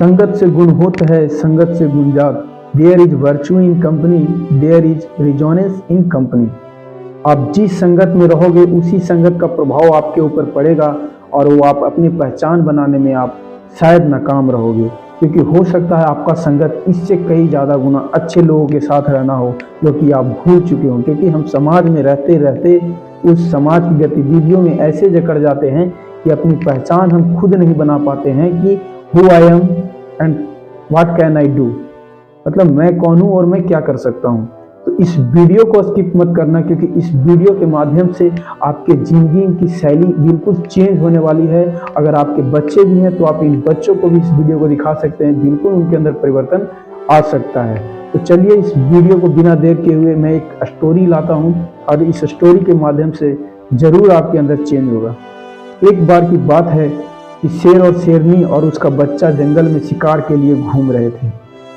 संगत से गुण होत है, संगत से गुण जात। There is virtue in company, there is resonance in company. आप जिस संगत में रहोगे उसी संगत का प्रभाव आपके ऊपर पड़ेगा और वो आप अपनी पहचान बनाने में आप शायद नाकाम रहोगे, क्योंकि हो सकता है आपका संगत इससे कई ज़्यादा गुना अच्छे लोगों के साथ रहना हो जो कि आप भूल चुके हो। क्योंकि हम समाज में रहते रहते उस समाज की गतिविधियों में ऐसे जकड़ जाते हैं कि अपनी पहचान हम खुद नहीं बना पाते हैं कि who I am and what can I do, मतलब मैं कौन हूँ और मैं क्या कर सकता हूँ। तो इस वीडियो को स्किप मत करना, क्योंकि इस वीडियो के माध्यम से आपके जिंदगी की शैली बिल्कुल चेंज होने वाली है। अगर आपके बच्चे भी हैं तो आप इन बच्चों को भी इस वीडियो को दिखा सकते हैं, बिल्कुल उनके अंदर परिवर्तन आ सकता है। तो चलिए इस वीडियो को बिना देर के हुए मैं एक स्टोरी लाता हूँ और इस स्टोरी के माध्यम से जरूर आपके अंदर चेंज होगा। एक बार की बात है कि शेर और शेरनी और उसका बच्चा जंगल में शिकार के लिए घूम रहे थे।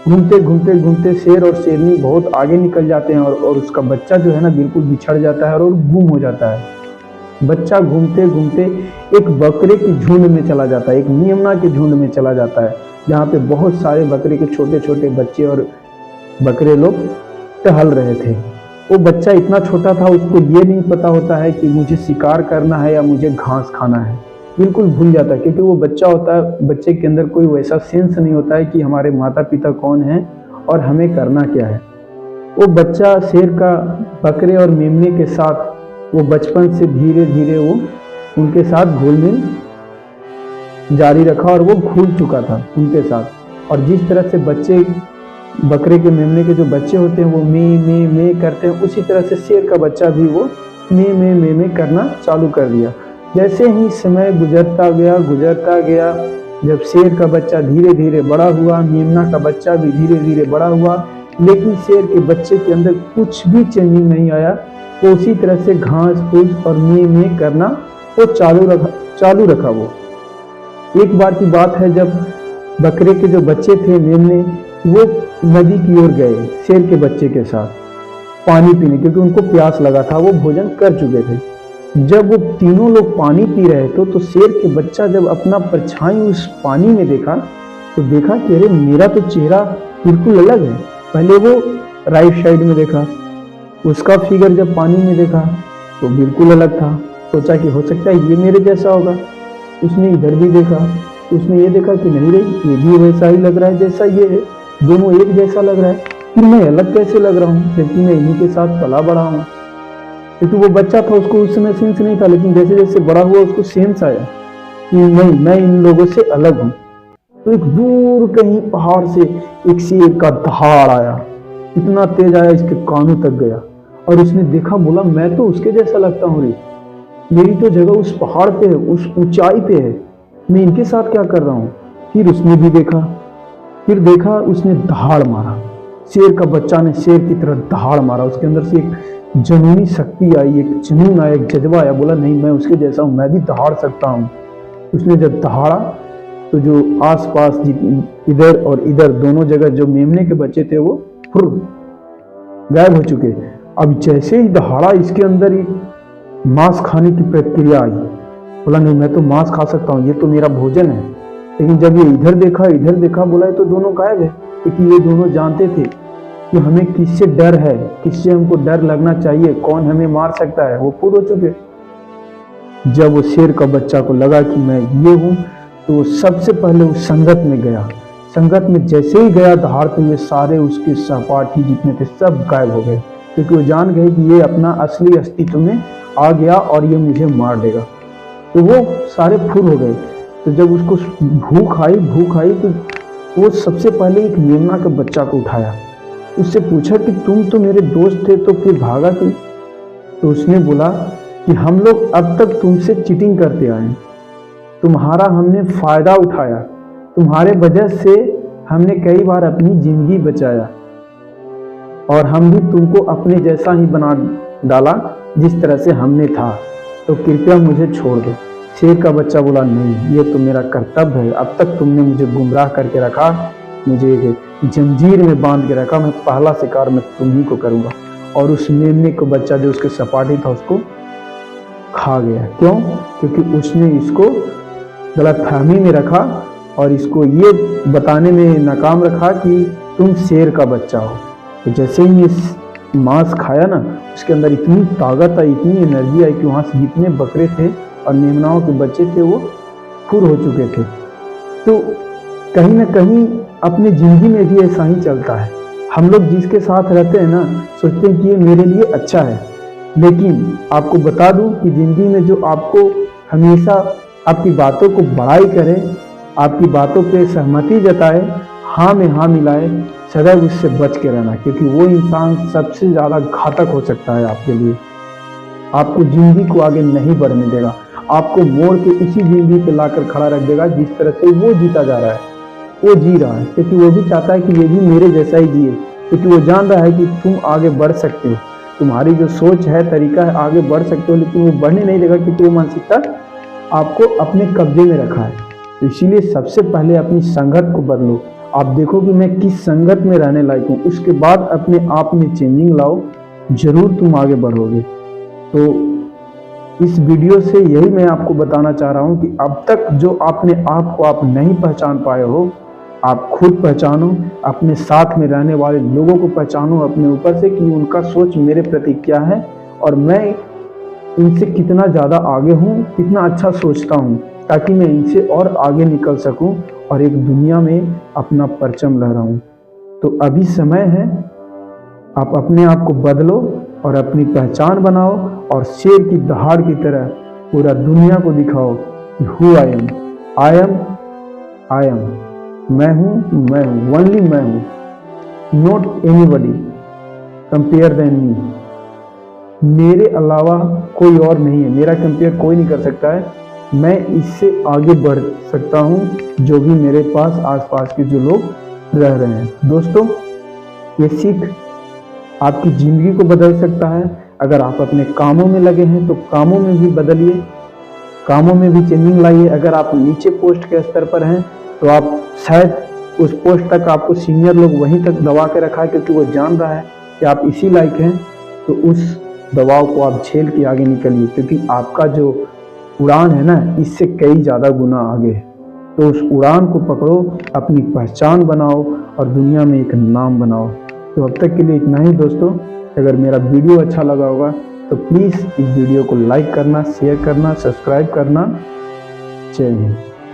घूमते घूमते घूमते शेर और शेरनी बहुत आगे निकल जाते हैं और उसका बच्चा जो है ना बिल्कुल बिछड़ जाता है और गुम हो जाता है। बच्चा घूमते घूमते एक बकरे की झुंड में चला जाता है, एक मेमना के झुंड में चला जाता है, जहाँ पे बहुत सारे बकरे के छोटे छोटे बच्चे और बकरे लोग टहल रहे थे। वो बच्चा इतना छोटा था, उसको ये नहीं पता होता है कि मुझे शिकार करना है या मुझे घास खाना है, बिल्कुल भूल जाता है। क्योंकि वो बच्चा होता है, बच्चे के अंदर कोई वैसा सेंस नहीं होता है कि हमारे माता पिता कौन हैं और हमें करना क्या है। वो बच्चा शेर का बकरे और मेमने के साथ वो बचपन से धीरे धीरे वो उनके साथ घुल मिल जारी रखा और वो घुल चुका था उनके साथ। और जिस तरह से बच्चे बकरे के मेमने के जो बच्चे होते हैं वो मे करते हैं, उसी तरह से शेर का बच्चा भी वो मे करना चालू कर दिया। जैसे ही समय गुजरता गया, जब शेर का बच्चा धीरे धीरे बड़ा हुआ, मेमना का बच्चा भी धीरे धीरे बड़ा हुआ, लेकिन शेर के बच्चे के अंदर कुछ भी चेंजिंग नहीं आया। वो उसी तरह से घास फूस और मे करना वो चालू रखा। वो एक बार की बात है जब बकरे के जो बच्चे थे मेमने, वो नदी की ओर गए शेर के बच्चे के साथ पानी पीने, क्योंकि उनको प्यास लगा था, वो भोजन कर चुके थे। जब वो तीनों लोग पानी पी रहे थे तो शेर के बच्चा जब अपना परछाई उस पानी में देखा तो देखा कि अरे मेरा तो चेहरा बिल्कुल अलग है। पहले वो राइट साइड में देखा, उसका फिगर जब पानी में देखा तो बिल्कुल अलग था। सोचा कि हो सकता है ये मेरे जैसा होगा। उसने इधर भी देखा, उसने ये देखा कि नहीं रे, ये भी वैसा ही लग रहा है जैसा ये है, दोनों एक जैसा लग रहा है, फिर मैं अलग कैसे लग रहा हूँ जबकि मैं इन्हीं के साथ पला बड़ा हूँ। क्योंकि वो बच्चा था, उसको उस समय सेंस नहीं था, लेकिन जैसे जैसे बड़ा हुआ उसको सेंस आया कि नहीं, मैं इन लोगों से अलग हूँ। तो एक दूर कहीं पहाड़ से एक शेर का दहाड़ आया, इतना तेज आया इसके कानों तक गया और उसने देखा, बोला मैं तो उसके जैसा लगता हूँ रे, मेरी तो जगह उस पहाड़ पे है, उस ऊंचाई पे है, मैं इनके साथ क्या कर रहा हूँ। फिर उसने भी देखा, फिर देखा, उसने दहाड़ मारा, शेर का बच्चा ने शेर की तरह दहाड़ मारा। उसके अंदर से एक जुनूनी शक्ति आई, एक जुनून आया, एक जज्बा आया, बोला नहीं मैं उसके जैसा हूँ, मैं भी दहाड़ सकता हूँ। उसने जब दहाड़ा तो जो आसपास इधर और इधर दोनों जगह जो मेमने के बच्चे थे वो फुर गायब हो चुके। अब जैसे ही दहाड़ा इसके अंदर एक मांस खाने की प्रक्रिया आई, बोला नहीं मैं तो मांस खा सकता हूँ, ये तो मेरा भोजन है। लेकिन जब ये इधर देखा, बोला ये तो दोनों गायब है, क्योंकि ये दोनों जानते थे कि हमें किससे डर है, किससे हमको डर लगना चाहिए, कौन हमें मार सकता है, वो पूरे हो चुके। जब वो शेर का बच्चा को लगा कि मैं ये हूँ तो सबसे पहले उस संगत में गया। संगत में जैसे ही गया, दहाड़ते हुए सारे उसके सहपाठी जितने थे सब गायब हो गए, क्योंकि वो जान गए कि ये अपना असली अस्तित्व में आ गया और ये मुझे मार देगा। तो वो सारे फुर हो गए। तो जब उसको भूख आई तो वो सबसे पहले एक मेमना के बच्चा को उठाया, उससे पूछा कि तुम तो मेरे दोस्त थे तो फिर भागा क्यों। तो उसने बोला कि हम लोग अब तक तुमसे चीटिंग करते आए, तुम्हारा हमने फायदा उठाया, तुम्हारे वजह से हमने कई बार अपनी जिंदगी बचाया और हम भी तुमको अपने जैसा ही बना डाला जिस तरह से हमने था, तो कृपया मुझे छोड़ दो। शेर का बच्चा बोला नहीं, ये तो मेरा कर्तव्य है, अब तक तुमने मुझे गुमराह करके रखा, मुझे जंजीर में बांध के रखा, मैं पहला शिकार मैं तुम्ही को करूंगा। और उस मेमने को बच्चा जो उसके सपाटी था उसको खा गया। क्यों? क्योंकि उसने इसको गलतफहमी में रखा और इसको ये बताने में नाकाम रखा कि तुम शेर का बच्चा हो। तो जैसे ही ये मांस खाया ना, उसके अंदर इतनी ताकत आई, इतनी एनर्जी आई कि वहाँ से जितने बकरे थे और मेमनाओं के बच्चे थे वो फुर हो चुके थे। तो कहीं ना कहीं अपनी ज़िंदगी में भी ऐसा ही चलता है। हम लोग जिसके साथ रहते हैं ना, सोचते हैं कि ये मेरे लिए अच्छा है, लेकिन आपको बता दूं कि ज़िंदगी में जो आपको हमेशा आपकी बातों को बड़ाई करे, आपकी बातों पे सहमति जताए, हाँ में हाँ मिलाए, सदैव उससे बच के रहना, क्योंकि वो इंसान सबसे ज़्यादा घातक हो सकता है आपके लिए। आपको ज़िंदगी को आगे नहीं बढ़ने देगा, आपको मोड़ के उसी ज़िंदगी पे लाकर खड़ा रख देगा जिस तरह से वो जीता जा रहा है, वो जी रहा है, क्योंकि वो भी चाहता है कि ये भी मेरे जैसा ही जिए, क्योंकि वो जान रहा है कि तुम आगे बढ़ सकते हो, तुम्हारी जो सोच है, तरीका है, आगे बढ़ सकते हो, लेकिन वो बढ़ने नहीं देगा क्योंकि वो मानसिकता आपको अपने कब्जे में रखा है। तो इसीलिए सबसे पहले अपनी संगत को बदलो। आप देखो कि मैं किस संगत में रहने लायक हूँ, उसके बाद अपने आप में चेंजिंग लाओ, जरूर तुम आगे बढ़ोगे। तो इस वीडियो से यही मैं आपको बताना चाह रहा हूँ कि अब तक जो अपने आप को आप नहीं पहचान पाए हो, आप खुद पहचानो, अपने साथ में रहने वाले लोगों को पहचानो अपने ऊपर से कि उनका सोच मेरे प्रति क्या है और मैं इनसे कितना ज़्यादा आगे हूँ, कितना अच्छा सोचता हूँ, ताकि मैं इनसे और आगे निकल सकूँ और एक दुनिया में अपना परचम लहराऊँ। तो अभी समय है, आप अपने आप को बदलो और अपनी पहचान बनाओ और शेर की दहाड़ की तरह पूरा दुनिया को दिखाओ कि who I am, I am, I am, मैं हूँ, ओनली मैं हूँ, not anybody compare than me. मेरे अलावा कोई और नहीं है, मेरा कंपेयर कोई नहीं कर सकता है। मैं इससे आगे बढ़ सकता हूँ, जो भी मेरे पास आसपास के जो लोग रह रहे हैं। दोस्तों, ये सीख आपकी ज़िंदगी को बदल सकता है। अगर आप अपने कामों में लगे हैं तो कामों में भी बदलिए, कामों में भी चेंजिंग लाइए। अगर आप नीचे पोस्ट के स्तर पर हैं तो आप शायद उस पोस्ट तक आपको सीनियर लोग वहीं तक दबा के रखा है, क्योंकि वो जान रहा है कि आप इसी लायक हैं। तो उस दबाव को आप झेल के आगे निकलिए, क्योंकि आपका जो उड़ान है ना, इससे कई ज़्यादा गुना आगे है। तो उस उड़ान को पकड़ो, अपनी पहचान बनाओ और दुनिया में एक नाम बनाओ। तो अब तक के लिए इतना ही दोस्तों। अगर मेरा वीडियो अच्छा लगा होगा तो प्लीज़ इस वीडियो को लाइक करना, शेयर करना, सब्सक्राइब करना। जय हिंद।